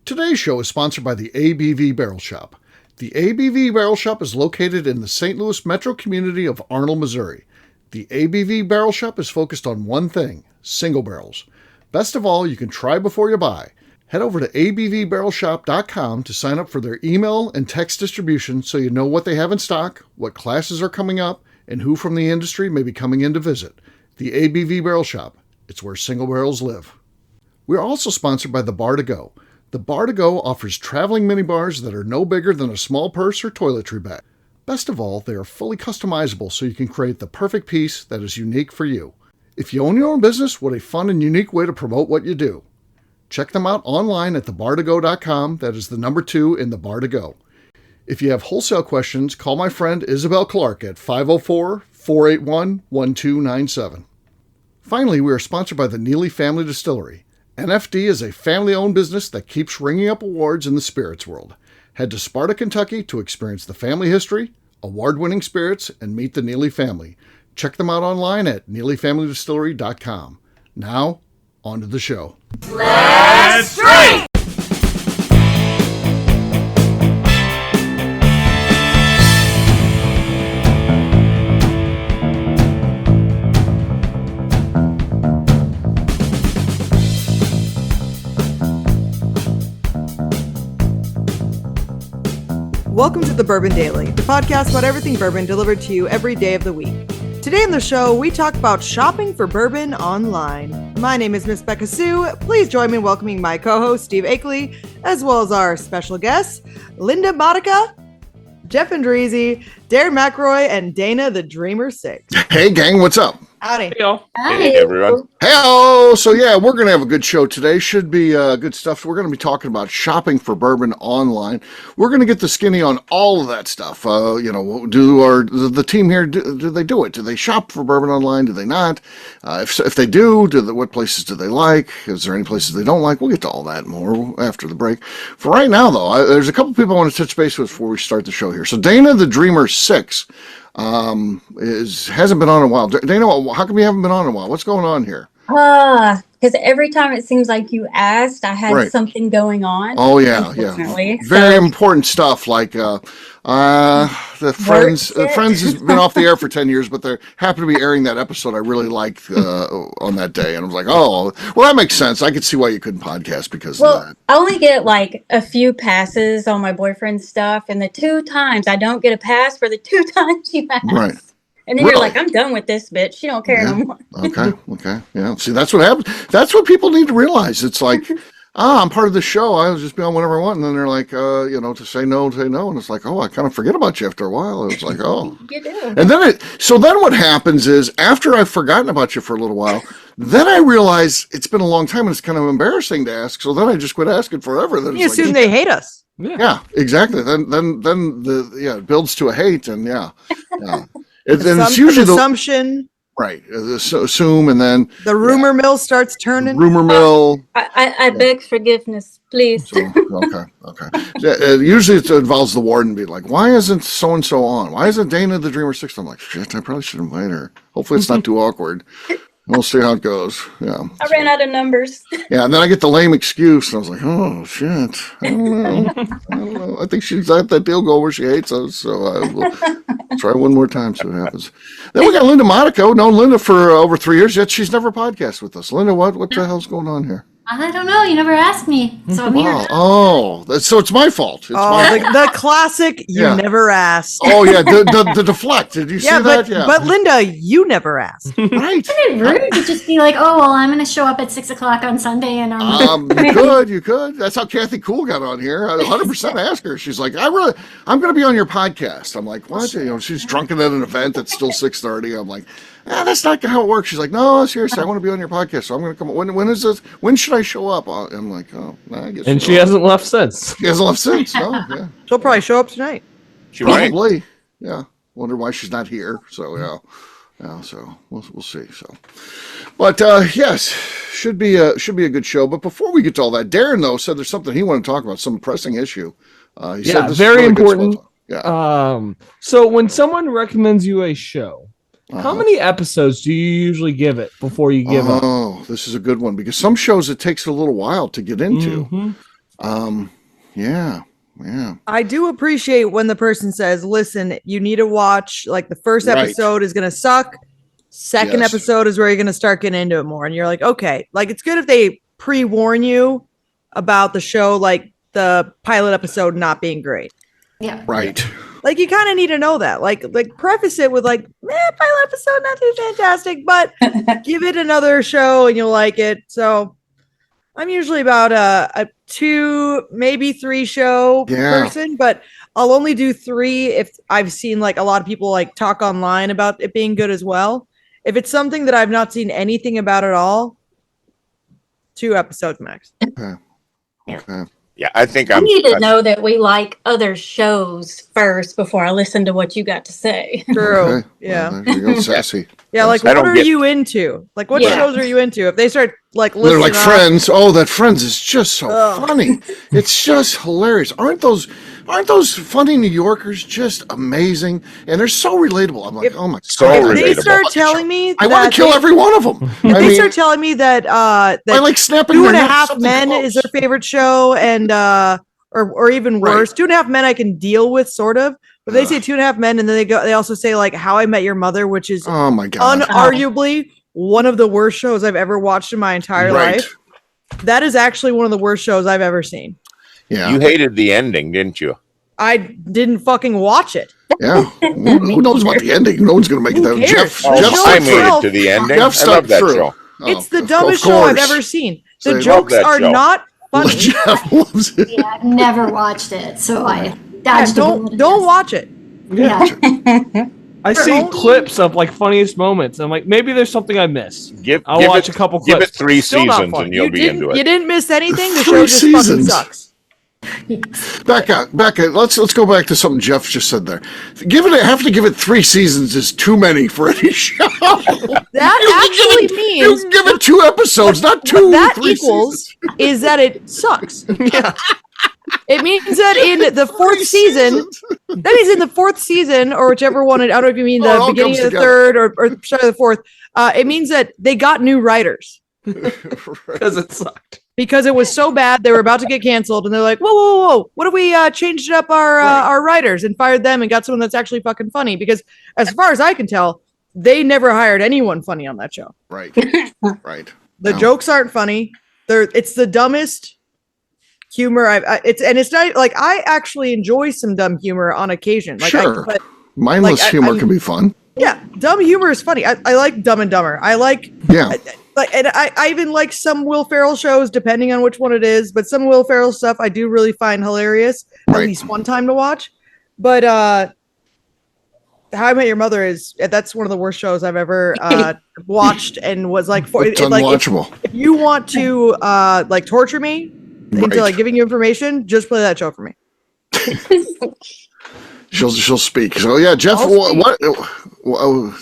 Today's show is sponsored by the ABV Barrel Shop. The ABV Barrel Shop is located in the St. Louis metro community of Arnold, Missouri. The ABV Barrel Shop is focused on one thing, single barrels. Best of all, you can try before you buy. Head over to abvbarrelshop.com to sign up for their email and text distribution so you know what they have in stock, what classes are coming up, and who from the industry may be coming in to visit. The ABV Barrel Shop. It's where single barrels live. We're also sponsored by the Bar to Go. The Bar to Go offers traveling minibars that are no bigger than a small purse or toiletry bag. Best of all, they are fully customizable so you can create the perfect piece that is unique for you. If you own your own business, what a fun and unique way to promote what you do. Check them out online at thebartogo.com. That is the number 2 in the Bar to Go. If you have wholesale questions, call my friend Isabel Clark at 504-481-1297. Finally, we are sponsored by the Neely Family Distillery. NFD is a family-owned business that keeps ringing up awards in the spirits world. Head to Sparta, Kentucky to experience the family history, award-winning spirits, and meet the Neely family. Check them out online at neelyfamilydistillery.com. Now, on to the show. Let's drink! Welcome to the Bourbon Daily, the podcast about everything bourbon delivered to you every day of the week. Today on the show, we talk about shopping for bourbon online. My name is Miss Beka Sue. Please join me in welcoming my co-host, Steve Akeley, as well as our special guests, Linda Modica, Jeff Andreezy, Darren McElroy, and Dana the Dreamer 6. Hey, gang, what's up? Howdy. Hey, y'all. Hey, everyone. Hey, so yeah, we're going to have a good show today. Should be good stuff. We're going to be talking about shopping for bourbon online. We're going to get the skinny on all of that stuff. Do the team here, do they do it? Do they shop for bourbon online? Do they not? If they do, what places do they like? Is there any places they don't like? We'll get to all that and more after the break. For right now, though, there's a couple people I want to touch base with before we start the show here. So Dana the Dreamer 6 hasn't been on in a while. Dana, how come you haven't been on in a while? What's going on here? Because every time it seems like you asked, I had something going on. Oh yeah, yeah. Very important stuff like the Friends. Friends has been off the air for 10 years, but they happen to be airing that episode I really liked on that day, and I was like, oh, well, that makes sense. I could see why you couldn't podcast because of that. I only get like a few passes on my boyfriend's stuff, and the 2 times I don't get a pass for the 2 times you ask. Right. And then you're like, I'm done with this bitch. She don't care no more. Okay. Yeah. See, that's what happens. That's what people need to realize. It's like, I'm part of the show. I'll just be on whenever I want. And then they're like, to say no. And it's like, oh, I kind of forget about you after a while. It's like, oh. You do. And then then what happens is after I've forgotten about you for a little while, then I realize it's been a long time and it's kind of embarrassing to ask. So then I just quit asking forever. Then you assume they hate us. Yeah, exactly. Then it builds to a hate and yeah. It's usually the assumption, right? Assume, and then the rumor mill starts turning. Rumor mill. I beg forgiveness, please. So, okay. Usually it involves the warden being like, "Why isn't so and so on? Why isn't Dana the Dreamer 6?" I'm like, "Shit, I probably should invite her. Hopefully, it's not too awkward." We'll see how it goes. Yeah. I ran out of numbers. Yeah, and then I get the lame excuse, and I was like, "Oh shit, I don't know. I think she's at that deal goal where she hates us, so I will try one more time, see what happens." Then we got Linda Modica. Known Linda for over 3 years, yet she's never podcasted with us. Linda, what the hell's going on here? I don't know. You never asked me, so I'm here. Oh, so it's my fault. The classic, you never asked. Oh, yeah, the deflect. Did you see that? Yeah. But Linda, you never asked. Right. Isn't it rude to just be like, oh, well, I'm going to show up at 6 o'clock on Sunday and You could. That's how Kathy Cool got on here. I 100% ask her. She's like, I'm going to be on your podcast. I'm like, what? She's drunken at an event that's still 6:30. I'm like, that's not how it works. She's like, no, seriously, I want to be on your podcast, so I'm going to come. When is this? When should I show up? I'm like, oh, I guess. And she hasn't left since. She hasn't left since. No, yeah. She'll probably show up tonight. She might. Probably. Yeah. Wonder why she's not here. So yeah. So we'll see. So, but yes, should be a good show. But before we get to all that, Darren though said there's something he wanted to talk about, some pressing issue. He said this very is really important. Yeah. So when someone recommends you a show, how many episodes do you usually give it before you give up? Oh, this is a good one because some shows it takes a little while to get into. Mm-hmm. Yeah. I do appreciate when the person says, listen, you need to watch, like, the first Right. episode is going to suck. Second Yes. episode is where you're going to start getting into it more. And you're like, okay, like, it's good if they pre-warn you about the show, like the pilot episode not being great. Yeah. Right. Like, you kind of need to know that. Like preface it with like, pilot episode not too fantastic, but give it another show and you'll like it. So I'm usually about a 2, maybe 3 show person, but I'll only do 3 if I've seen like a lot of people like talk online about it being good as well. If it's something that I've not seen anything about at all, 2 episodes max. Okay. Yeah, I think I need to know that we like other shows first before I listen to what you got to say. True. Okay. Yeah. Well, there you go, sassy. Yeah, like I what don't are you into? Like what shows are you into? If they start like listening, They're like Friends. Oh, that Friends is just so funny. It's just hilarious. Aren't those funny New Yorkers just amazing? And they're so relatable. I'm like, oh my So god. if they relatable. start telling me I want to kill every one of them. if I they mean, start telling me that I like snapping Two their and a necks, Half something Men close. is their favorite show, and or even worse, Two and a Half Men I can deal with sort of. But they say Two and a Half Men, and then they also say like How I Met Your Mother, which is Oh my god. unarguably one of the worst shows I've ever watched in my entire life. That is actually one of the worst shows I've ever seen. Yeah. You hated the ending, didn't you? I didn't fucking watch it. Yeah. Who knows about the ending? No one's going to make Who that. cares? Oh, The show I made itself- it to the ending. Jeff I love stuck that through. show. Oh, It's the of dumbest show I've course. ever seen. So The you jokes love that are show. not funny. Jeff loves it. Yeah, I've never watched it, so I dodged the bullet. Don't watch it. Yeah. I see only- clips of like funniest moments. I'm like, maybe there's something I missed. I'll Give watch it- a couple Give clips. it 3 Still not seasons funny. and you'll be into You it. didn't miss anything. The 3 show just fucking seasons. sucks. Becca, let's go back to something Jeff just said there. Have to give it 3 seasons is too many for any show. That actually You means can give it 2 episodes, not 2. what that 3 equals seasons. is that it sucks. Yeah. It means that in the 4th season, that means in the 4th season, or whichever one, I don't know if you mean Oh, the it all beginning of comes the together. 3rd or start of the 4th, it means that they got new writers. Because it sucked. Because it was so bad, they were about to get canceled, and they're like, whoa, what if we changed up our writers and fired them and got someone that's actually fucking funny? Because as far as I can tell, they never hired anyone funny on that show. Right. Right. The No. jokes aren't funny. It's the dumbest humor it's not like I actually enjoy some dumb humor on occasion. Like Sure. but Mindless like, humor I'm- can be fun. yeah, dumb humor is funny. I like Dumb and Dumber. I like Yeah. and I even like some Will Ferrell shows, depending on which one it is. But some Will Ferrell stuff I do really find hilarious, at Right. least one time to watch. But How I Met Your Mother that's one of the worst shows I've ever watched, and was like It's like unwatchable. if you want to like torture me into Right. like giving you information, just play that show for me. She'll speak. So yeah, Jeff. I'll What?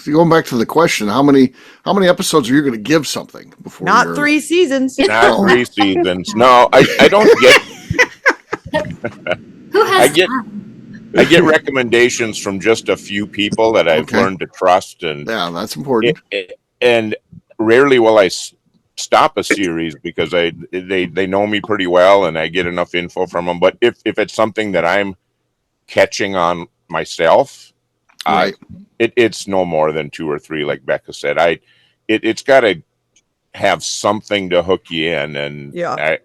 Going back to the question, how many episodes are you going to give something before? Not you're- 3 seasons. Not 3 seasons. No, I don't get. Who has I get- time? I get recommendations from just a few people that I've Okay. learned to trust, and Yeah, that's important. and rarely will I stop a series because they know me pretty well and I get enough info from them. But if it's something that I'm catching on myself, Right. it's no more than 2 or 3, like Becca said. It's got to have something to hook you in, and Yeah.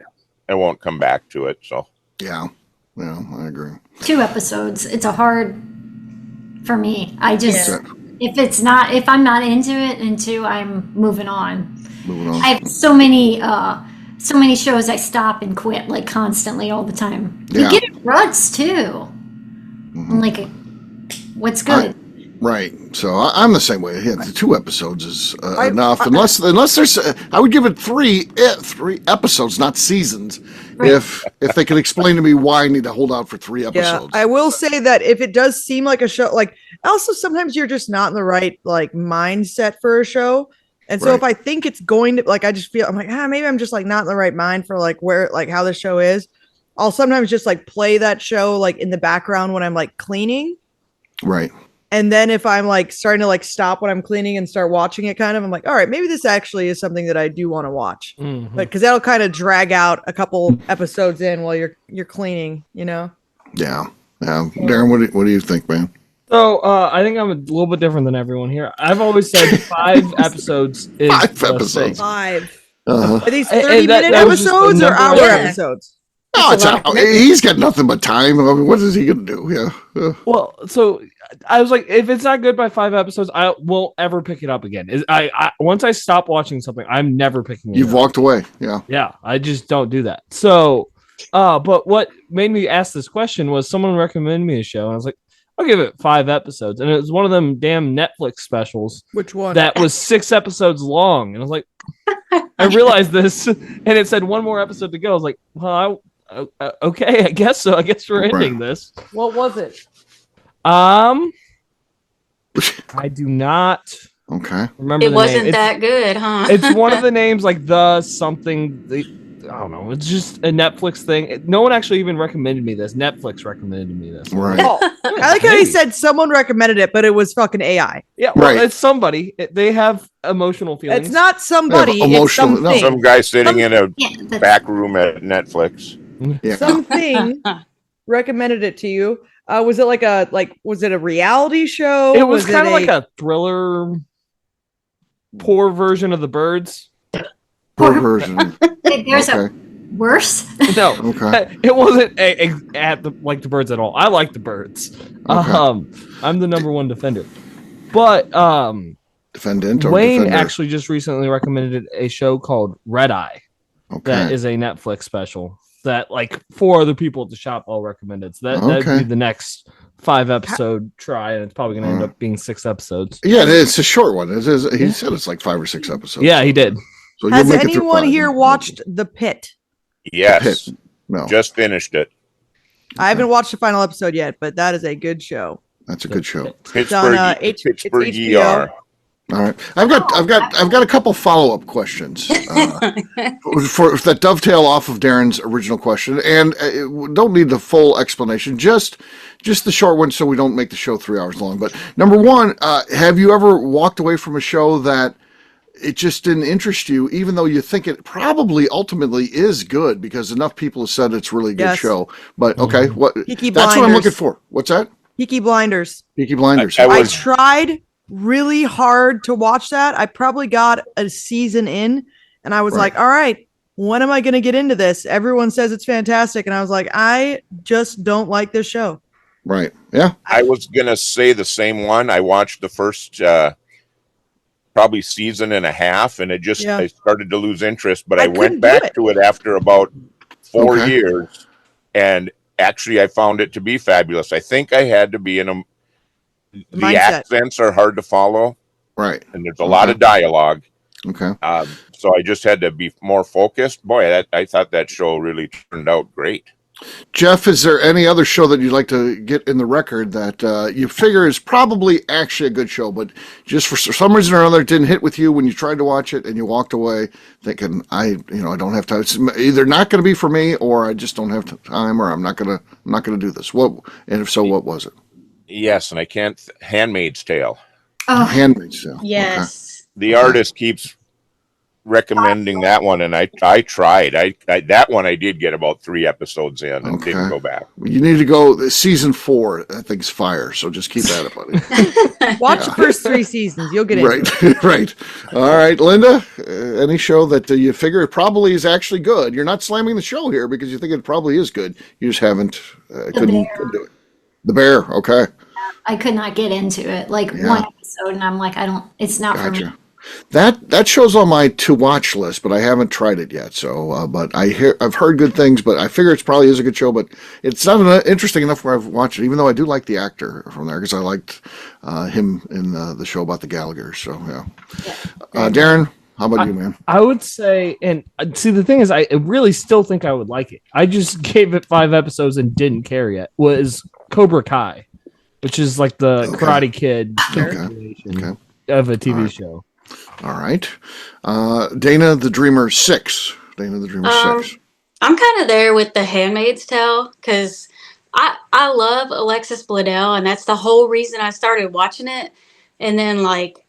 I won't come back to it. So Yeah. Yeah, I agree. 2 episodes. It's a hard for me. I just Yeah. if I'm not into it, and 2, I'm moving on. Moving on. I have so many shows I stop and quit like constantly all the time. Yeah. You get in ruts too. I'm like, what's good? Right. So I'm the same way. Yeah, the 2 episodes is I- enough. I- Unless there's, I would give it 3 episodes, not seasons. Right. If they can explain to me why I need to hold out for 3 Yeah, episodes. I will say that if it does seem like a show, like also sometimes you're just not in the right like mindset for a show. And so Right. if I think it's going to like, I just feel I'm like, maybe I'm just like not in the right mind for like how the show is. I'll sometimes just like play that show like in the background when I'm like cleaning. Right. And then if I'm like starting to like stop what I'm cleaning and start watching it kind of, I'm like, all right, maybe this actually is something that I do want to watch. Mhm. But because that'll kind of drag out a couple episodes in while you're cleaning, you know? Yeah. Darren, what do you think, man? So I think I'm a little bit different than everyone here. I've always said 5 episodes is 5 the episodes. thing. 5. Uh-huh. Are these And 30-minute that was just the episodes or number hour Yeah. episodes? Oh, That's a lot of commitment. he's got nothing but time. I mean, what is he going to do? Yeah. Well, so I was like, if it's not good by 5 episodes, I won't ever pick it up again. I once I stop watching something, I'm never picking it You've up. walked away. Yeah. Yeah, I just don't do that. So, but what made me ask this question was someone recommended me a show, and I was like, I'll give it 5 episodes, and it was one of them damn Netflix specials Which one? that was 6 episodes long, and I was like, I realized this, and it said 1 more episode to go. I was like, well, okay, I guess so. I guess we're ending this. What was it? I do not Okay. remember. It the wasn't name. that good, huh? It's one of the names like the something. I don't know. It's just a Netflix thing. No one actually even recommended me this. Netflix recommended me this. Right. Oh, I like how he said someone recommended it, but it was fucking AI. Yeah, well, Right. it's somebody. They have emotional feelings. It's not somebody. Yeah, It's emotional- no. something. Some guy sitting in a Yeah, that's, back room at Netflix. Yeah. Something recommended it to you. Was it was it a reality show? It was kind of like a thriller, poor version of The Birds. Poor version. there's Okay. a worse. No, Okay. it wasn't like The Birds at all. I like The Birds. I'm the number 1 defender. But Defendant or Wayne defender? actually just recently recommended a show called Red Eye. Okay. That is a Netflix special that like 4 other people at the shop all recommended. So that'd Okay. be the next 5 episode try, and it's probably going to end up being 6 episodes. Yeah, it's a short one. It is. He said it's like 5 or 6 episodes. Yeah, he did. So Has you'll make it through anyone 5. here watched The Pit? Yes, Pit. No, just finished it. I haven't watched the final episode yet, but that is a good show. that's a good show. Pittsburgh, it's Pittsburgh HBO. ER. All right, I've got a couple follow-up questions for that dovetail off of Darren's original question, and don't need the full explanation, just the short one, so we don't make the show 3 hours long. But number 1, have you ever walked away from a show that it just didn't interest you, even though you think it probably ultimately is good because enough people have said it's a really good Yes. show? But okay, what? Peaky That's what I'm Blinders. looking for. What's that? Peaky Blinders. Peaky Blinders. I I was- tried really hard to watch that. I probably got a season in and I was Right. like, all right, when am I going to get into this? Everyone says it's fantastic. And I was like, I just don't like this show. Right. Yeah. I was gonna say the same one. I watched the first probably season and a half, and Yeah. I started to lose interest. But I I couldn't went do back it. to it after about 4 Okay. years, and actually I found it to be fabulous. I think I had to be in a. The Mindset. accents are hard to follow, Right. and there's a lot Okay. of dialogue. Okay. So I just had to be more focused. Boy, I thought that show really turned out great. Jeff, is there any other show that you'd like to get in the record that you figure is probably actually a good show, but just for some reason or other it didn't hit with you when you tried to watch it and you walked away thinking, I don't have time. It's either not going to be for me, or I just don't have time, or I'm not gonna do this. What? And if so, what was it? Yes, and I can't. Handmaid's Tale. Oh, Handmaid's Tale. Yes. The artist keeps recommending that one, and I tried. I that one I did get about 3 episodes in and Okay. didn't go back. Okay. You need to go season 4. That thing's fire. So just keep at it, buddy. Watch the first 3 seasons. You'll get into it. Right. Right. All right, Linda. Any show that you figure it probably is actually good? You're not slamming the show here because you think it probably is good. You just haven't couldn't do it. The Bear. Okay. I could not get into it. Like Yeah. one episode, and I'm like, it's not for me. Gotcha. That show's on my to watch list, but I haven't tried it yet. So, but I've heard good things, but I figure it probably is a good show. But it's not interesting enough where I've watched it, even though I do like the actor from there because I liked him in the show about the Gallagher. So yeah. Darren, how about you, man? I would say, and see, the thing is, I really still think I would like it. I just gave it 5 episodes and didn't care yet. Was Cobra Kai, which is like the Okay. Karate Kid Okay. continuation of a TV show. All right. Dana the Dreamer 6. Dana the Dreamer 6. I'm kind of there with the Handmaid's Tale because I love Alexis Bledel, and that's the whole reason I started watching it. And then, like,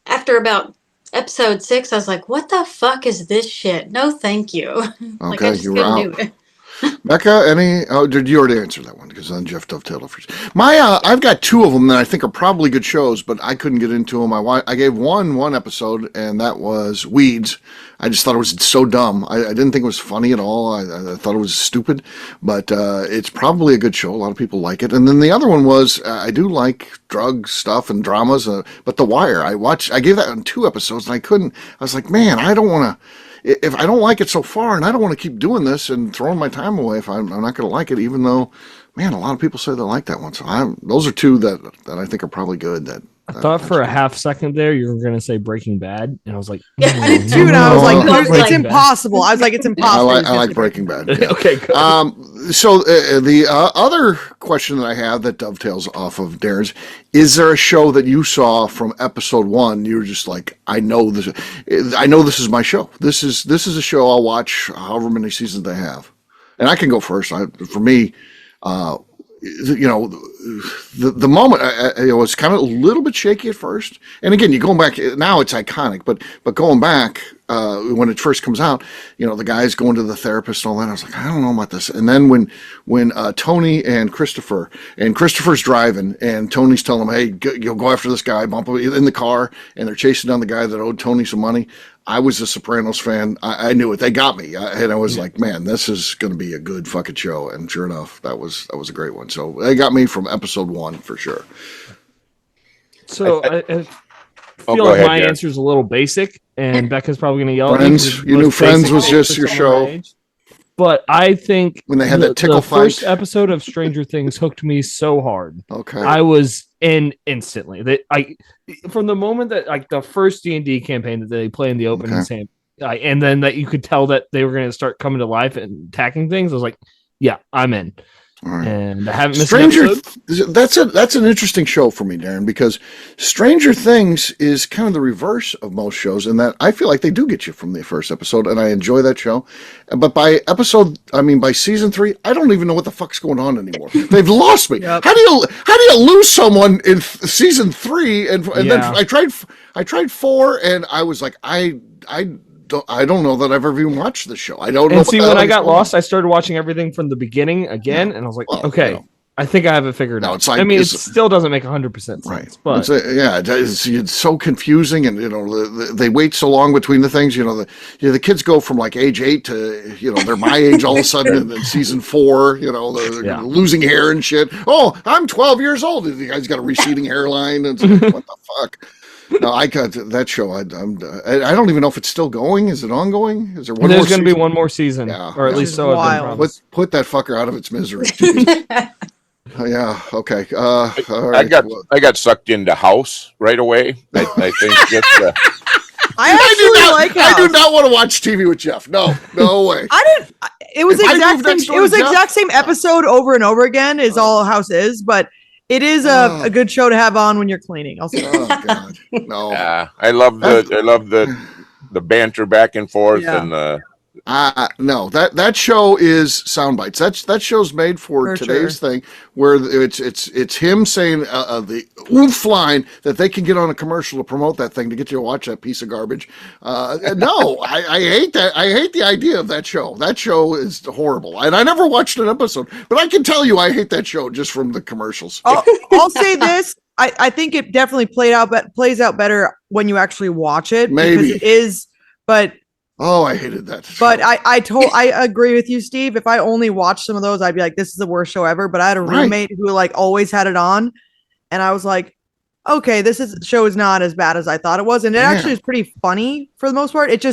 after about episode 6, I was like, what the fuck is this shit? No, thank you. Like, I Okay, just you were couldn't out. do it. Becca, any? Oh, did you already answer that one? Because then Jeff dovetailed it first. I've got 2 of them that I think are probably good shows, but I couldn't get into them. I gave one episode, and that was Weeds. I just thought it was so dumb. I didn't think it was funny at all. I thought it was stupid, but it's probably a good show. A lot of people like it. And then the other one was I do like drug stuff and dramas, but The Wire. I gave that 2 episodes, and I couldn't. I was like, man, I don't want to. If I don't like it so far, and I don't want to keep doing this and throwing my time away if I'm not going to like it, even though, man, a lot of people say they like that one. So those are 2 that I think are probably good. I thought for a half second there you were going to say Breaking Bad, and I was like, Yeah. I did too, and I was like, No, it's Breaking Bad. impossible. I was like, it's impossible. I like Breaking Bad. Yeah. Okay, good. So the other question that I have that dovetails off of Darren's, is there a show that you saw from episode 1? You were just like, I know this is my show. This is a show I'll watch however many seasons they have. And I can go first. For me, the moment it was kind of a little bit shaky at first, and again, you going back now, it's iconic, but going back when it first comes out, the guy's going to the therapist and all that. I was like, I don't know about this. And then when Tony and Christopher's driving, and Tony's telling him, hey, you'll go after this guy, bump him in the car, and they're chasing down the guy that owed Tony some money. I was a Sopranos fan. I knew it. They got me, and I was like, "Man, this is going to be a good fucking show." And sure enough, that was a great one. So they got me from episode 1 for sure. So I feel go like ahead, my Darren. answer is a little basic, and Becca's probably going to yell at me. Friends, 'cause it's you knew most Friends basic was for just your someone my show. age. But I think When they had that tickle the first fight. episode of Stranger Things hooked me so hard. Okay, I was in instantly. From the moment that like the first D&D campaign that they play in the opening scene, and then that you could tell that they were going to start coming to life and attacking things. I was like, yeah, I'm in. all right. And I haven't missed Stranger, an episode. that's an interesting show for me, Darren, because Stranger Things is kind of the reverse of most shows in that I feel like they do get you from the first episode, and I enjoy that show. But by season 3, I don't even know what the fuck's going on anymore. They've lost me. Yep. How do you lose someone in season 3? And then Yeah. I tried 4, and I was like, I don't know that I've ever even watched this show. I don't know. And see, when I got going on. lost, I started watching everything from the beginning again, and I was like, Well, okay, I think I have it figured No, out. it's like- I mean, it it's- still doesn't make 100% sense, Right. but It's so confusing, and they wait so long between the things. The kids go from like age 8 to they're my age all of a sudden, and then season 4, they're Yeah. losing hair and shit. Oh, I'm 12 years old. And the guy's got a receding hairline. And it's like, what the fuck? No, I got that show. I don't even know if it's still going. Is it ongoing? Is there one there's more going to be season? one more season, Yeah. or at Which least is so I've wild. been promised. Put that fucker out of its misery. Yeah. Okay. All right. I got sucked into House right away. I think just I actually like I do House. not want to watch TV with Jeff. No way. I didn't. It was If I exact moved next same. door It was to the Jeff- exact same episode over and over again. Is all House is, but it is a good show to have on when you're cleaning. I'll say. Oh God. No. I love the banter back and forth Yeah. and the No, that show is sound bites. That show's made for today's thing, where it's him saying the oomph line that they can get on a commercial to promote that thing to get you to watch that piece of garbage. No, I hate that. I hate the idea of that show. That show is horrible, and I never watched an episode, but I can tell you I hate that show just from the commercials. I'll say this. I think it definitely plays out better when you actually watch it. Maybe. Because it is, but Oh, I hated that. But show. I agree with you, Steve. If I only watched some of those, I'd be like, this is the worst show ever. But I had a Right. roommate who like always had it on, and I was like, okay, show is not as bad as I thought it was, and it Yeah. actually is pretty funny for the most part. It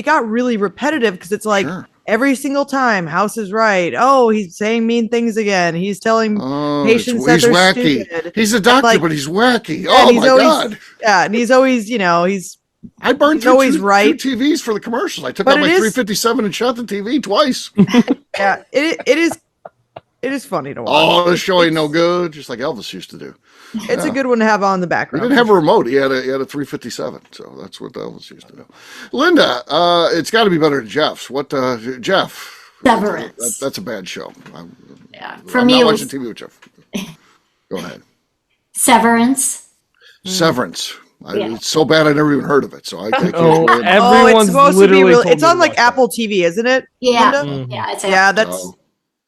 got really repetitive because it's like Sure. every single time, House is right. Oh, he's saying mean things again. He's telling Oh, patients that he's they're wacky. stupid. He's a doctor, Like- but he's wacky. Yeah, Oh and he's my always- God. Yeah, and he's always, he's I burned He's through always two right. TVs for the commercials. I took But out my it is- 357 and shot the TV twice. yeah, it is funny to watch. Oh, this show ain't no good, just like Elvis used to do. It's a good one to have on the He background. didn't have a remote. He had a 357, so that's what Elvis used to do. Linda, it's got to be better than Jeff's. What, Jeff? Severance. That's a bad show. Yeah. I'm For me, not it watching was TV with you. Go ahead. Severance. Severance. Yeah. It's so bad I never even heard of it. So I can't Oh, blame- it's everyone's supposed to be literally real. told It's me on to like watch that. Apple TV, isn't it? Yeah. Linda? Yeah. It's Yeah, Oh.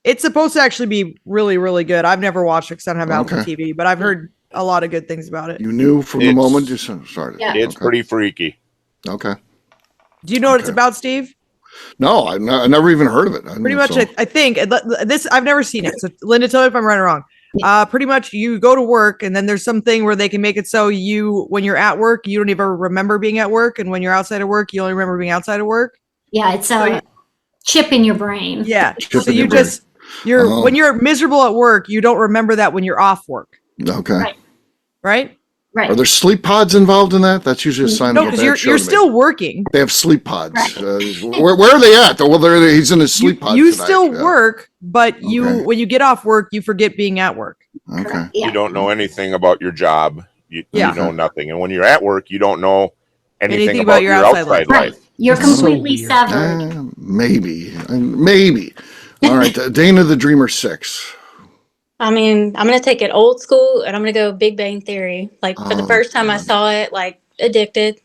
it's supposed to actually be really, really good. I've never watched it because I don't have Apple Okay. TV, but I've heard a lot of good things about it. You knew from the It's- moment you started. Yeah. It's Okay. pretty freaky. Okay. Do you know what it's Okay. about, Steve? No, I never even heard of it. Pretty much, I think this. I've never seen it. So, Linda, tell me if I'm right or wrong. Pretty much, you go to work, and then there's something where they can make it so when you're at work, you don't even remember being at work, and when you're outside of work, you only remember being outside of work. Yeah. It's a chip in your brain. Yeah. Chip So in you your brain. just when you're miserable at work, you don't remember that when you're off work, Okay. Right. right? Right. Are there sleep pods involved in that? That's usually a sign No, of a because bad you're show to me. still working. They have sleep pods. Right. Where are they at? Well, he's in his sleep pod. You tonight. still Yeah. work, but Okay. when you get off work, you forget being at work. Okay. Yeah. You don't know anything about your job. You Yeah. know nothing. And when you're at work, you don't know anything Anything about about your your outside outside Right. life. You're It's so completely weird. severed. Maybe. All right. Dana the Dreamer 6. I mean, I'm gonna take it old school, and I'm gonna go Big Bang Theory. Like for the Oh, first time I God. saw it, like addicted.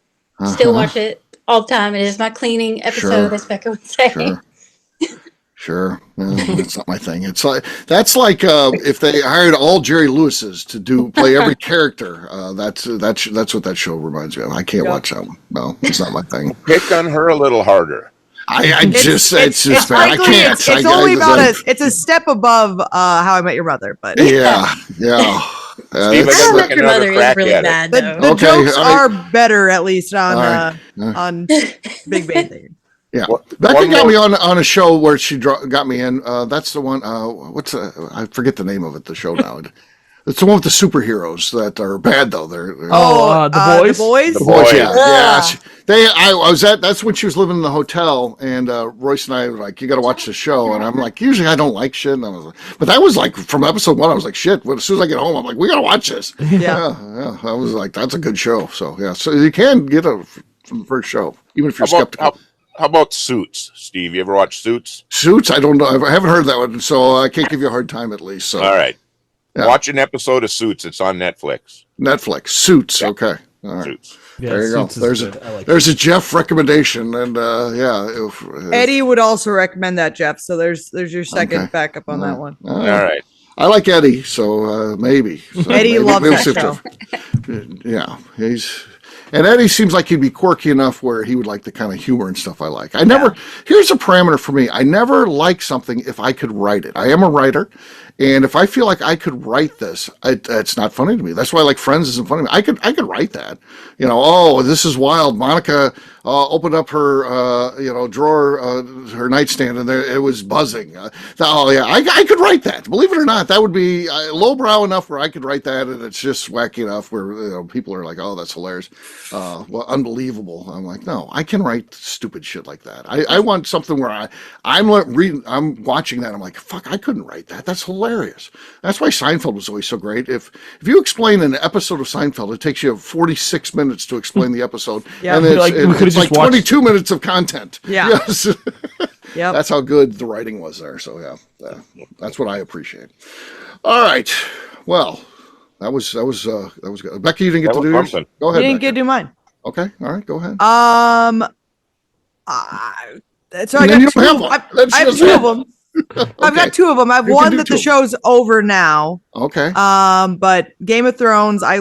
Still Uh-huh. watch it all the time. It is my cleaning episode, Sure. as Becca would say. Sure. Sure. That's not my thing. It's like if they hired all Jerry Lewises to play every character. That's what that show reminds me of. I can't Yeah. watch that one. No, it's not my thing. Pick on her a little harder. It's just bad. I frankly, can't. It's only it's a step above How I Met Your Mother, but Yeah. Steve, I It's- don't know Take if your another mother is crack really at it. bad the though. Okay, jokes all right. are better at least on All right. on Big Bang Theory. Yeah, What- Becca one got more- me on a show where she got me in. That's the one. I forget the name of it. The show now. It's the one with the superheroes that are bad though. They're The Boys? The Boys. the boys. Boys. Yeah, Ugh. yeah. I was at. That's when she was living in the hotel, and Royce and I were like, "You got to watch the show." And I'm like, usually I don't like shit, and I was like, but that was like from episode 1. I was like, shit. As soon as I get home, I'm like, we got to watch this. Yeah. Yeah. I was like, that's a good show. So yeah, so you can get it from the first show, even if you're skeptical. How about Suits, Steve? You ever watch Suits? Suits, I don't know. I haven't heard that one, so I can't give you a hard time at least. So All right. Yeah. Watch an episode of Suits. It's on Netflix. Netflix, Suits. Okay, all right. Suits. Yeah, There you go. Suits is There's good. I like there's a Jeff recommendation, and Eddie would also recommend that, Jeff. So there's your second Okay. backup on that one. All All right. right. I like Eddie, so maybe. So Eddie maybe loves we'll that see if show. Jeff- Yeah, and Eddie seems like he'd be quirky enough where he would like the kind of humor and stuff I like. Here's a parameter for me. I never like something if I could write it. I am a writer, and if I feel like I could write this, it's not funny to me. That's why like Friends isn't funny to me. I could write that. Oh, this is wild. Monica opened up her drawer, her nightstand, and it was buzzing. Oh yeah, I could write that. Believe it or not, that would be lowbrow enough where I could write that, and it's just wacky enough where people are like, oh, that's hilarious. Well, unbelievable. I'm like, no, I can write stupid shit like that. I want something where I'm watching that. I'm like, fuck, I couldn't write that. That's hilarious. That's why Seinfeld was always so great. If you explain an episode of Seinfeld, it takes you 46 minutes to explain the episode. Yeah. And we could've it's like just watched- 22 minutes of content. Yeah. Yes. Yep. That's how good the writing was there. So yeah, that's what I appreciate. All right. Well, that was good. Becky, you didn't get That to do was yours? something. Go You ahead. didn't get Becca. to do mine. Okay. All right. Go ahead. So I And then you got two. don't have one. Then she I have doesn't two have of them. I've Okay. got two of them. I've You can one do that two the of them. show's over now. Okay. But Game of Thrones, I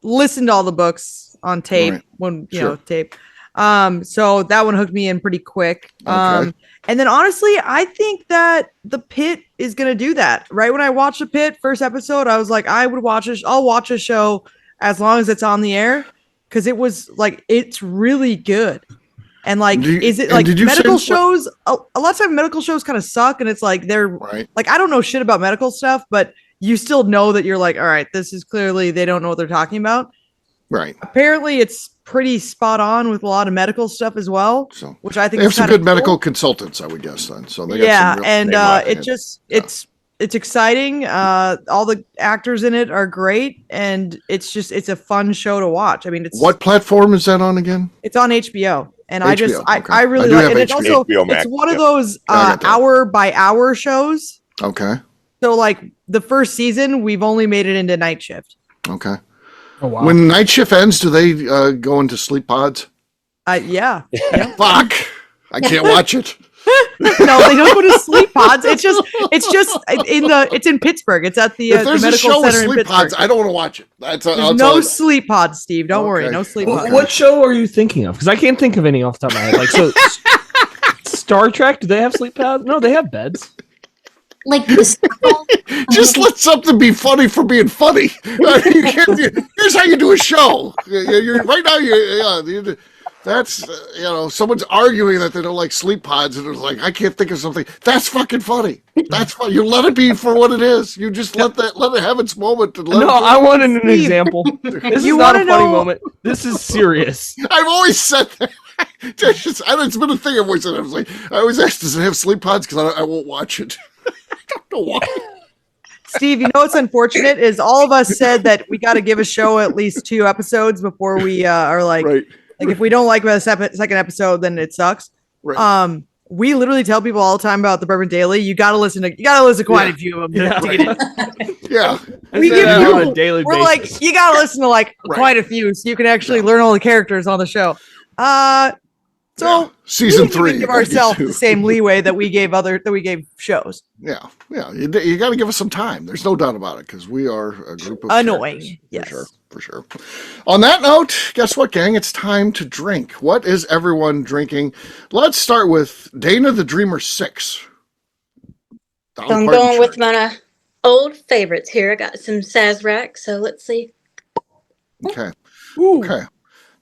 listened to all the books on tape Right. when Sure. tape. So that one hooked me in pretty quick. Okay. And then honestly, I think that The Pit is gonna do that. Right when I watched The Pit first episode, I was like, I'll watch a show as long as it's on the air because it was like it's really good. And like, is it like did you say medical what- shows? A lot of times medical shows kind of suck, and it's like they're Right. like I don't know shit about medical stuff, but you still know that you're like, all right, this is clearly they don't know what they're talking about. Right. Apparently, it's pretty spot on with a lot of medical stuff as well, So which I think they have is some kinda good medical cool. consultants, I would guess. Then, so they got Yeah, some real- and They must. it just it's exciting. All the actors in it are great, and it's a fun show to watch. I mean, What platform is that on again? it's on HBO, and HBO, okay. I really I do like have it. It's HBO. also HBO Max, it's one of yeah. those I got that. hour by hour shows. Okay. So like the first season, we've only made it into night shift. Okay. Oh wow. When night shift ends, do they go into sleep pods? Yeah. Fuck! I can't watch it. No, they don't go to sleep pods. It's in Pittsburgh. It's at the, If there's the a medical show with center in sleep Pittsburgh. pods, I don't want to watch it. There's no sleep pods, Steve. Don't worry. No sleep pods. What show are you thinking of? Because I can't think of any off the top of my head. Like so, Star Trek. Do they have sleep pods? No, they have beds. Like the circle. Just let something be funny for being funny. Here's how you do a show. You're right now. That's someone's arguing that they don't like sleep pods, and it's like I can't think of something. That's fucking funny. That's fun. You let it be for what it is. You just let it have its moment. And I wanted an example. This is not a funny moment. This is serious. I've always said that. It's been a thing I've always said. I always ask, does it have sleep pods? Because I won't watch it. I don't know why. Steve, you know what's unfortunate is all of us said that we got to give a show at least 2 episodes before we are like, right. Like if we don't like the second episode, then it sucks. Right. We literally tell people all the time about the Bourbon Daily. You got to listen to quite a few of them. Yeah. We give you on a daily we're basis. like, you got to listen to quite a few so you can actually learn all the characters on the show. So season 3, give ourselves the same leeway that we gave shows. Yeah. You got to give us some time. There's no doubt about it because we are a group of annoying. Yes, for sure. On that note, guess what, gang? It's time to drink. What is everyone drinking? Let's start with Dana the Dreamer 6. I'm going with my old favorites here. I got some Sazerac, so let's see. Okay. Okay.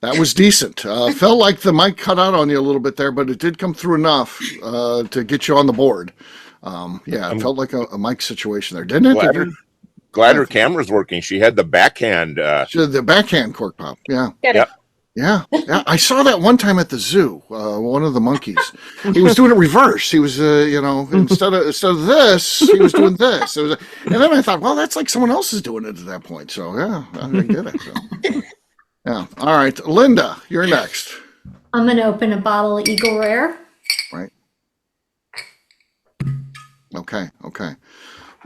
That was decent. Felt like the mic cut out on you a little bit there, but it did come through enough to get you on the board. It felt like a mic situation there, didn't it? Glad her camera's working. She had the backhand. The backhand cork pop. Yeah. Yep. Yeah. I saw that one time at the zoo. One of the monkeys. He was doing it reverse. He was, instead of this, he was doing this. And then I thought, well, that's like someone else is doing it at that point. So yeah, I didn't get it. So. Yeah. All right, Linda, you're next. I'm going to open a bottle of Eagle Rare. Right. Okay.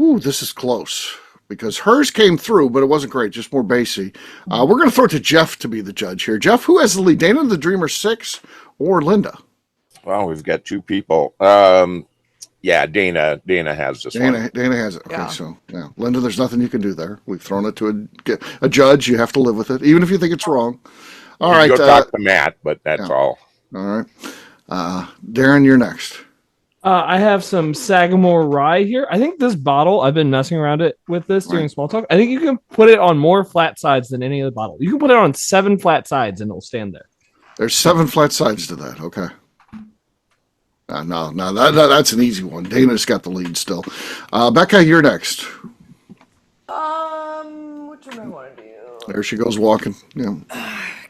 Ooh, this is close because hers came through, but it wasn't great, just more bassy. We're going to throw it to Jeff to be the judge here. Jeff, who has the lead, Dana the Dreamer 6 or Linda? Well, we've got 2 people. Dana has this one. Dana has it. Okay, so yeah, Linda, there's nothing you can do there. We've thrown it to a judge. You have to live with it, even if you think it's wrong. All right, go talk to Matt, but that's all. All right, Darren, you're next. I have some Sagamore Rye here. I think this bottle, I've been messing around with this during small talk. I think you can put it on more flat sides than any other bottle. You can put it on 7 flat sides and it'll stand there. There's 7 flat sides to that. Okay. No, that's an easy one. Dana's got the lead still. Beka, you're next. What do I want to do? There she goes walking. Yeah.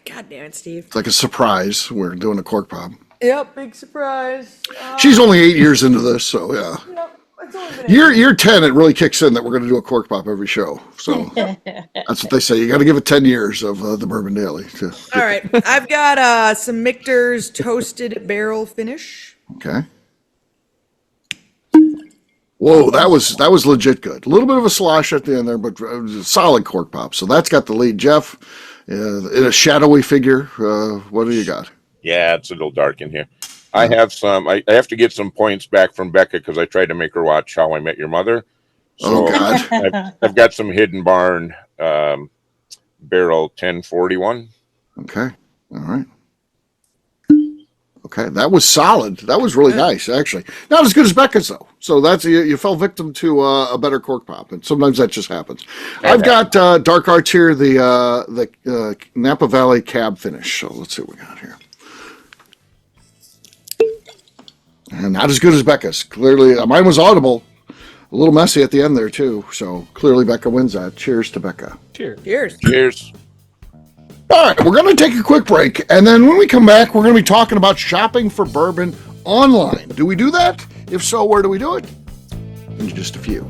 God damn it, Steve. It's like a surprise. We're doing a cork pop. Yep, big surprise. She's only 8 years into this, so yeah. Yep, it's only been Year 10, it really kicks in that we're going to do a cork pop every show. So that's what they say. You got to give it 10 years of the Bourbon Daily. All right, I've got some Michter's Toasted Barrel Finish. Okay. Whoa, that was legit good. A little bit of a slosh at the end there, but it was a solid cork pop. So that's got the lead. Jeff, in a shadowy figure, what do you got? Yeah, it's a little dark in here. I have some. I have to get some points back from Beka because I tried to make her watch How I Met Your Mother. So God. I've got some Hidden Barn Barrel 1041. Okay. All right. Okay, that was solid. That was really nice, actually. Not as good as Beka's, though. So that's you fell victim to a better cork pop, and sometimes that just happens. I've got Dark Arts here, the Napa Valley Cab Finish. So let's see what we got here. And not as good as Beka's. Clearly, mine was audible. A little messy at the end there, too. So clearly, Beka wins that. Cheers to Beka. Cheers. All right, we're going to take a quick break, and then when we come back, we're going to be talking about shopping for bourbon online. Do we do that? If so, where do we do it? In just a few.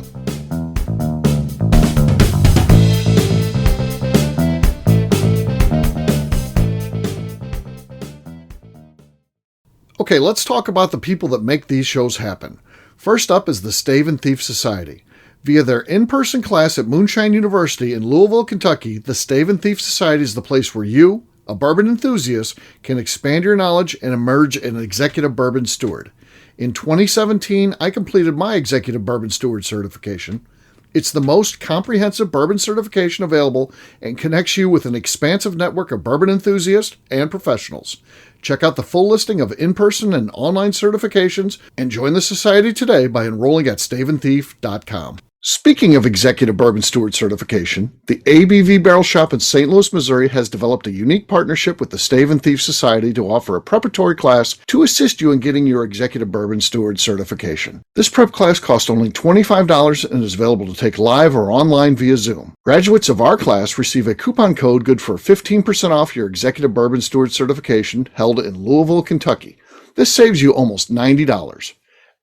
Okay, let's talk about the people that make these shows happen. First up is the Stave and Thief Society. Via their in-person class at Moonshine University in Louisville, Kentucky, the Stave and Thief Society is the place where you, a bourbon enthusiast, can expand your knowledge and emerge an executive bourbon steward. In 2017, I completed my executive bourbon steward certification. It's the most comprehensive bourbon certification available and connects you with an expansive network of bourbon enthusiasts and professionals. Check out the full listing of in-person and online certifications and join the society today by enrolling at staveandthief.com. Speaking of executive bourbon steward certification, the ABV Barrel Shop in St. Louis, Missouri has developed a unique partnership with the Stave and Thief Society to offer a preparatory class to assist you in getting your executive bourbon steward certification. This prep class costs only $25 and is available to take live or online via Zoom. Graduates of our class receive a coupon code good for 15% off your executive bourbon steward certification held in Louisville, Kentucky. This saves you almost $90.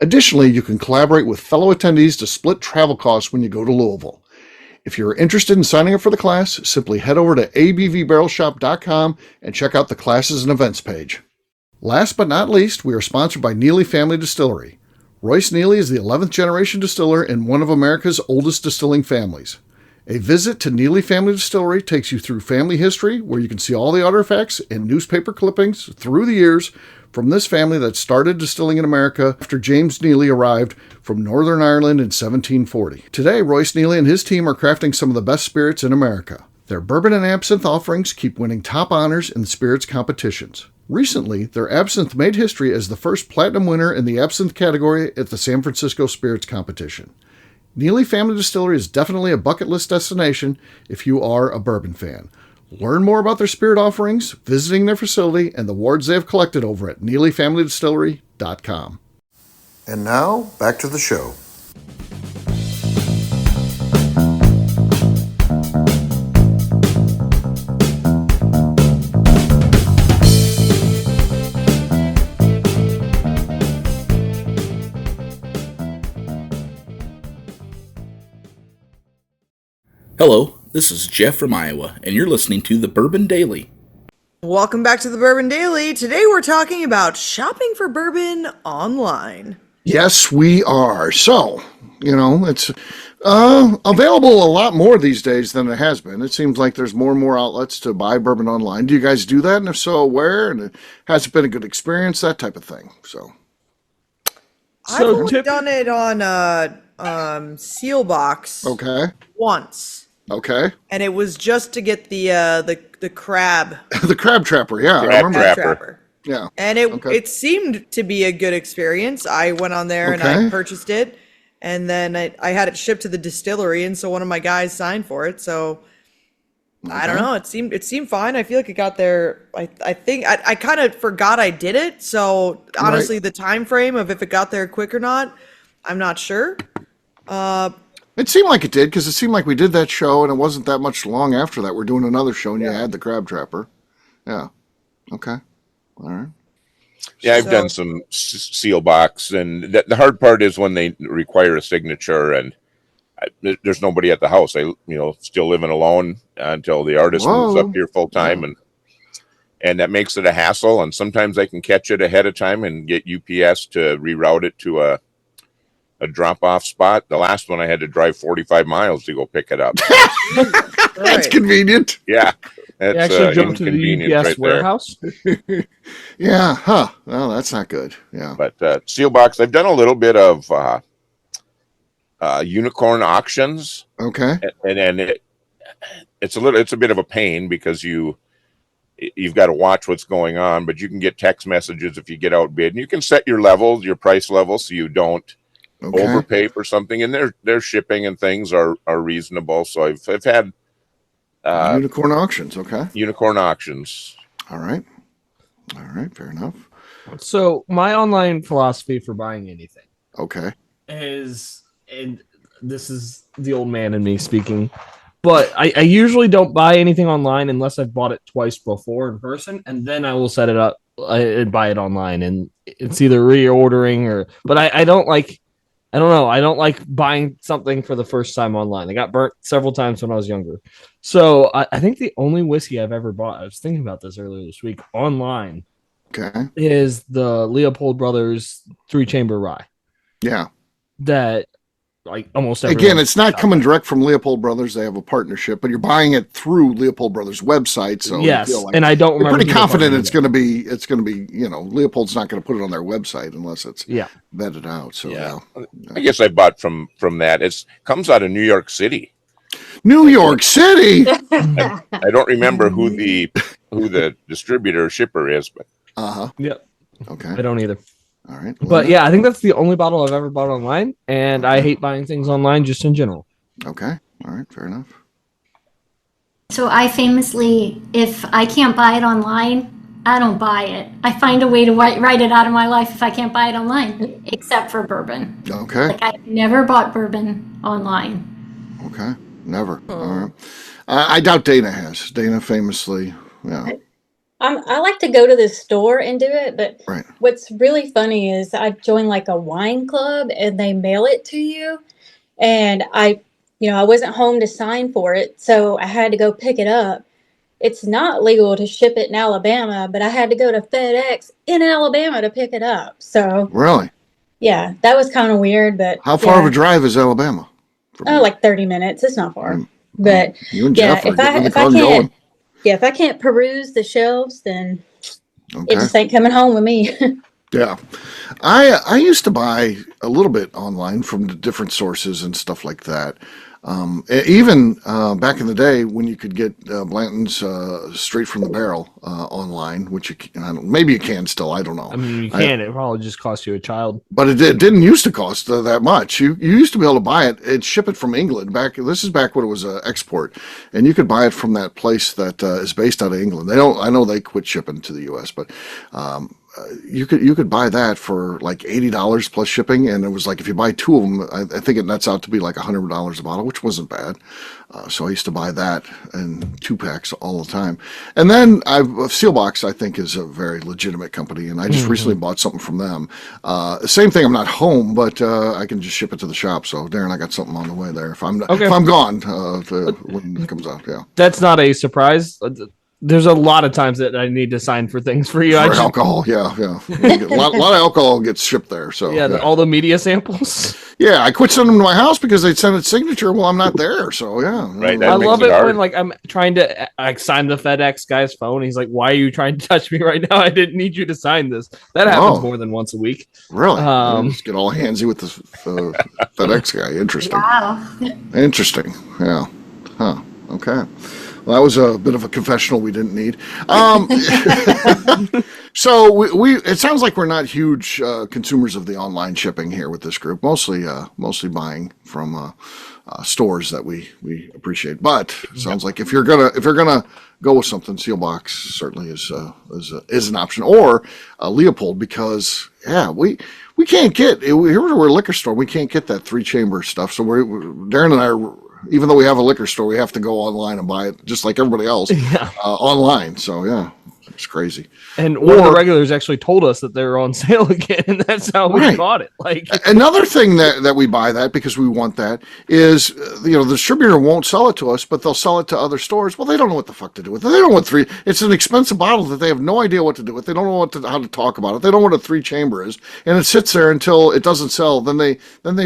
Additionally, you can collaborate with fellow attendees to split travel costs when you go to Louisville. If you're interested in signing up for the class, simply head over to abvbarrelshop.com and check out the classes and events page. Last but not least, we are sponsored by Neely Family Distillery. Royce Neely is the 11th generation distiller in one of America's oldest distilling families. A visit to Neely Family Distillery takes you through family history, where you can see all the artifacts and newspaper clippings through the years from this family that started distilling in America after James Neely arrived from Northern Ireland in 1740. Today, Royce Neely and his team are crafting some of the best spirits in America. Their bourbon and absinthe offerings keep winning top honors in the spirits competitions. Recently, their absinthe made history as the first platinum winner in the absinthe category at the San Francisco Spirits Competition. Neely Family Distillery is definitely a bucket list destination if you are a bourbon fan. Learn more about their spirit offerings, visiting their facility, and the awards they have collected over at NeelyFamilyDistillery.com. And now, back to the show. Hello, this is Jeff from Iowa, and you're listening to The Bourbon Daily. Welcome back to the Bourbon Daily. Today we're talking about shopping for bourbon online. Yes, we are. So, it's available a lot more these days than it has been. It seems like there's more and more outlets to buy bourbon online. Do you guys do that? And if so, where? And has it been a good experience? That type of thing. I've only done it on Sealbox Okay. once. Okay. And it was just to get the crab. The crab trapper, yeah. Crab I remember. trapper. Yeah. And it seemed to be a good experience. I went on there and I purchased it, and then I had it shipped to the distillery, and so one of my guys signed for it. So I don't know. It seemed fine. I feel like it got there. I think I kind of forgot I did it. So honestly, the time frame of if it got there quick or not, I'm not sure. It seemed like it did, because it seemed like we did that show, and it wasn't that much long after that. We're doing another show, and you had the crab trapper. Yeah. Okay. All right. Yeah, I've done some seal box, and the hard part is when they require a signature, and there's nobody at the house. I, still living alone until the artist moves up here full time, and that makes it a hassle. And sometimes I can catch it ahead of time and get UPS to reroute it to a drop-off spot. The last one I had to drive 45 miles to go pick it up. That's convenient. Yeah. That's actually jumped to the UPS warehouse. Yeah, huh. Well, that's not good. Yeah. But seal box, I've done a little bit of unicorn auctions. Okay. And it's a bit of a pain because you've got to watch what's going on, but you can get text messages if you get outbid, and you can set your price level, so you don't overpay for something, and their shipping and things are reasonable. So I've had unicorn auctions. Okay. Unicorn auctions. All right. Fair enough. So my online philosophy for buying anything, is, and this is the old man in me speaking, but I usually don't buy anything online unless I've bought it twice before in person, and then I will set it up and buy it online, and it's either reordering but I don't like. I don't know. I don't like buying something for the first time online. I got burnt several times when I was younger. So I think the only whiskey I've ever bought, I was thinking about this earlier this week, online, is the Leopold Brothers 3-chamber rye. Yeah. that like almost everyone Again, it's not shops coming at. direct from Leopold Brothers. They have a partnership, but you're buying it through Leopold Brothers website. So you Yes, feel like and I don't you're remember. pretty who they're confident partnering it's going to be, Leopold's not going to put it on their website unless it's with. Yeah. vetted out. So Yeah. I guess I bought from that. It's comes out of New York City. New York City. I don't remember who the distributor or shipper is, but Yep. Okay. I don't either. All right. But yeah, I think that's the only bottle I've ever bought online, and I hate buying things online just in general. Okay. All right. Fair enough. So I famously, if I can't buy it online, I don't buy it. I find a way to write it out of my life if I can't buy it online, except for bourbon. Okay. Like I've never bought bourbon online. Okay. Never. All right. I doubt Dana has. Dana famously, yeah. I like to go to the store and do it, but Right. what's really funny is I joined like a wine club and they mail it to you. And I wasn't home to sign for it, so I had to go pick it up. It's not legal to ship it in Alabama, but I had to go to FedEx in Alabama to pick it up. So Really? yeah, that was kind of weird, but How far of a drive is Alabama? like 30 minutes. It's not far. But You and yeah, Jeff are getting in the car and going. if I can't peruse the shelves, then Okay. it just ain't coming home with me. Yeah. I used to buy a little bit online from the different sources and stuff like that. Even back in the day when you could get Blanton's straight from the barrel online, which maybe you can still, I don't know. I mean, you can. It probably just cost you a child. But it didn't used to cost that much. You used to be able to buy it and ship it from England. This is back when it was export, and you could buy it from that place that is based out of England. I know they quit shipping to the U.S., but you could buy that for like $80 plus shipping, and it was like if you buy two of them, I think it nets out to be like $100 a bottle, which wasn't bad. So I used to buy that in 2-packs all the time. And then Sealbox, I think, is a very legitimate company, and I just recently bought something from them. Same thing. I'm not home, but I can just ship it to the shop. So Darren, I got something on the way there. If I'm gone when it comes out, yeah. That's not a surprise. There's a lot of times that I need to sign for things for you. For alcohol, yeah. A lot of alcohol gets shipped there. So all the media samples. Yeah, I quit sending them to my house because they'd send its signature. Well, I'm not there, so yeah. Right. I love it when like I'm trying to sign the FedEx guy's phone. He's like, "Why are you trying to touch me right now? I didn't need you to sign this." That happens more than once a week. Really? Just get all handsy with the FedEx guy. Interesting. Wow. Interesting. Yeah. Huh. Okay. Well, that was a bit of a confessional we didn't need. So we it sounds like we're not huge consumers of the online shipping here with this group. Mostly buying from stores that we appreciate. But it sounds like if you're gonna go with something, Sealbox certainly is an option, or Leopold, because we can't get here. We're a liquor store. We can't get that 3-chamber stuff. So Darren and I are. Even though we have a liquor store, we have to go online and buy it just like everybody else online. So, yeah, it's crazy. And one of the regulars actually told us that they were on sale again, and that's how we got it. Like another thing that we buy that because we want that is, the distributor won't sell it to us, but they'll sell it to other stores. Well, they don't know what the fuck to do with it. They don't know what it's an expensive bottle that they have no idea what to do with. They don't know how to talk about it. They don't know what a 3-chamber is, and it sits there until it doesn't sell. Then they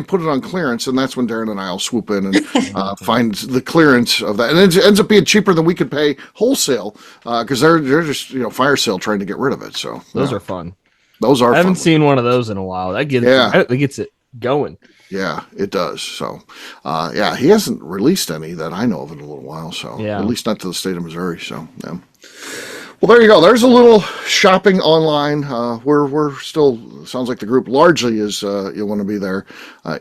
put it on clearance, and that's when Darren and I will swoop in and find the clearance of that, and it ends up being cheaper than we could pay wholesale because they're just fire sale trying to get rid of it. So those are fun. Those are. I haven't seen one of those in a while. That gets it going. Yeah, it does. So, he hasn't released any that I know of in a little while. So, at least not to the state of Missouri. So, yeah. Well, there you go. There's a little shopping online. We're still, sounds like the group largely is you'll want to be there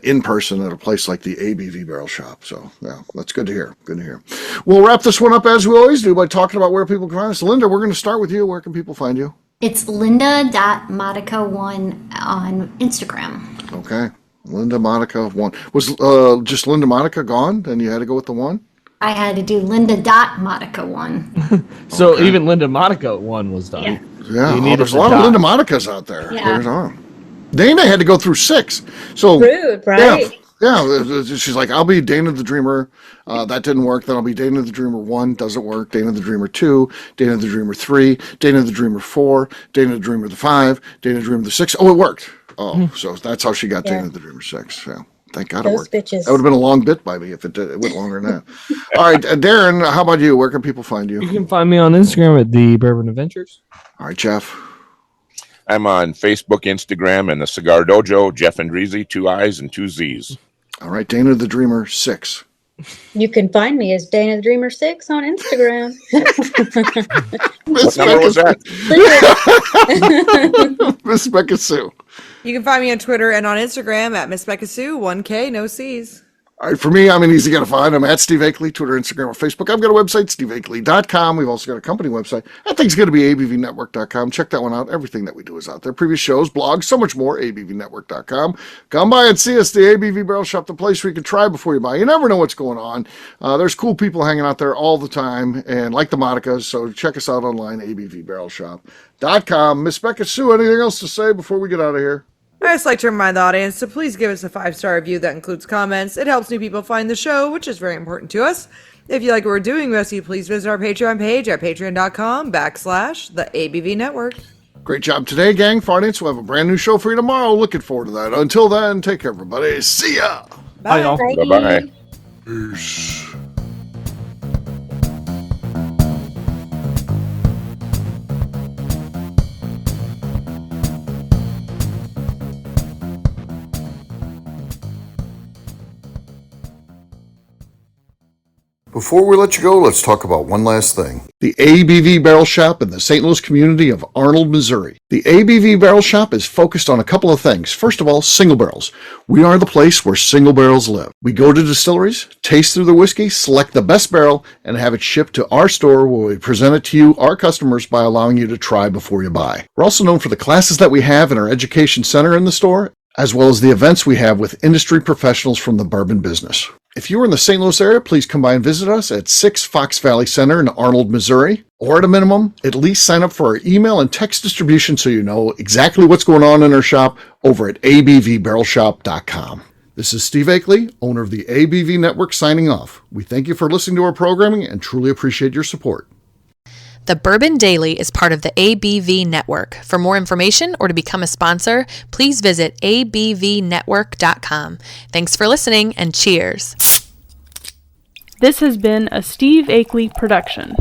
in person at a place like the ABV Barrel Shop. So, yeah, that's good to hear. Good to hear. We'll wrap this one up as we always do by talking about where people can find us. Linda, we're going to start with you. Where can people find you? It's linda.monica1 on Instagram. Okay. Linda Monica 1. Was just Linda Monica gone and you had to go with the 1? I had to do linda.monica1. So even Linda Monica 1 was done. Yeah, there's a lot of Linda Monicas out there. Yeah. Dana had to go through 6. So Rude, right? Yeah, she's like, I'll be Dana the Dreamer. That didn't work. Then I'll be Dana the Dreamer 1. Doesn't work. Dana the Dreamer 2. Dana the Dreamer 3. Dana the Dreamer 4. Dana the Dreamer the 5. Dana the Dreamer the 6. Oh, it worked. Oh, so that's how she got Dana the Dreamer 6. Yeah. Thank God it Those worked. bitches. That would have been a long bit by me if it went longer than that. All right, Darren, how about you? Where can people find you? You can find me on Instagram at the Bourbon Adventures. All right, Jeff. I'm on Facebook, Instagram, and the Cigar Dojo, Jeff Andreezy, 2 I's and 2 Z's. All right, Dana the Dreamer 6. You can find me as Dana the Dreamer 6 on Instagram. What number was that? Miss Beka Sue. You can find me on Twitter and on Instagram at Miss Beka Sue, 1K, no C's. All right, for me, I'm an easy guy to find. I'm at Steve Akeley, Twitter, Instagram, or Facebook. I've got a website, steveakeley.com. We've also got a company website. That thing's going to be abvnetwork.com. Check that one out. Everything that we do is out there. Previous shows, blogs, so much more, abvnetwork.com. Come by and see us, the ABV Barrel Shop, the place where you can try before you buy. You never know what's going on. There's cool people hanging out there all the time, and like the Monicas, so check us out online, abvbarrelshop.com. Miss Beka Sue, anything else to say before we get out of here? I just like to remind the audience to please give us a 5-star review that includes comments. It helps new people find the show, which is very important to us. If you like what we're doing, we ask you please visit our Patreon page at patreon.com/the ABV Network. Great job today, gang. For audience, we'll have a brand new show for you tomorrow. Looking forward to that. Until then, take care, everybody. See ya. Bye, y'all. Bye-bye. Peace. Before we let you go, let's talk about one last thing. The ABV Barrel Shop in the St. Louis community of Arnold, Missouri. The ABV Barrel Shop is focused on a couple of things. First of all, single barrels. We are the place where single barrels live. We go to distilleries, taste through the whiskey, select the best barrel, and have it shipped to our store where we present it to you, our customers, by allowing you to try before you buy. We're also known for the classes that we have in our education center in the store, as well as the events we have with industry professionals from the bourbon business. If you are in the St. Louis area, please come by and visit us at 6 Fox Valley Center in Arnold, Missouri. Or at a minimum, at least sign up for our email and text distribution so you know exactly what's going on in our shop over at abvbarrelshop.com. This is Steve Akeley, owner of the ABV Network, signing off. We thank you for listening to our programming and truly appreciate your support. The Bourbon Daily is part of the ABV Network. For more information or to become a sponsor, please visit abvnetwork.com. Thanks for listening and cheers. This has been a Steve Akeley production.